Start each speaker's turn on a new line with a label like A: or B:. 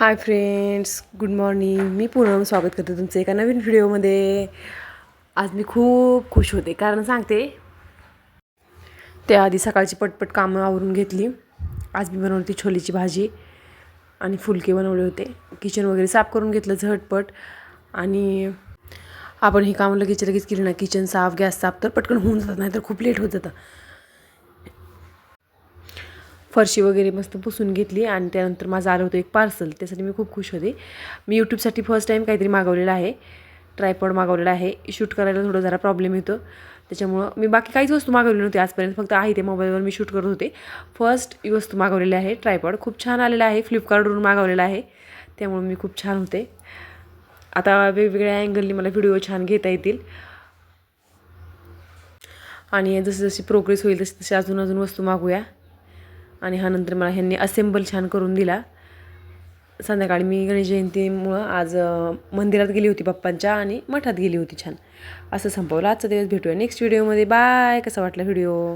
A: हाय friends, good morning. मी पूनम स्वागत करते तुमचं एका नवीन व्हिडिओमध्ये. आज मी खूप खुश होते कारण सांगते त्याआधी सकाळची पटपट कामं आवरून घेतली. आज मी बनवली होती छोलेची भाजी आणि फुलके बनवले होते. किचन वगैरे साफ करून घेतलं झटपट. आणि आपण ही कामं लगेच केली ना, किचन साफ, गॅस साफ, तर पटकन होऊन जातात, नाही तर खूप लेट होत जातं. फरशी वगैरे मस्त पुसून घेतली आणि त्यानंतर माझं आलं होतं एक पार्सल. त्यासाठी मी खूप खुश होते. मी यूट्यूबसाठी फर्स्ट टाईम काहीतरी मागवलेलं आहे. ट्रायपॉड मागवलेला आहे. शूट करायला थोडं जरा प्रॉब्लेम येतो, त्याच्यामुळं मी बाकी काहीच वस्तू मागवली नव्हती आजपर्यंत. फक्त आहे ते मोबाईलवर मी शूट करत होते. फर्स्ट वस्तू मागवलेली आहे ट्रायपॉड. खूप छान आलेला आहे. फ्लिपकार्टवरून मागवलेला आहे, त्यामुळे मी खूप छान होते. आता वेगवेगळ्या अँगलनी मला व्हिडिओ छान घेता येतील. आणि जशी प्रोग्रेस होईल तशी अजून वस्तू मागूया. आणि हा नंतर मला ह्यांनी असेंबल छान करून दिला. संध्याकाळी मी गणेश जयंतीमुळं आज मंदिरात गेली होती पप्पांच्या आणि मठात गेली होती. छान असं संपवलं आजचा दिवस. भेटूया नेक्स्ट व्हिडिओमध्ये. बाय. कसा वाटला व्हिडिओ?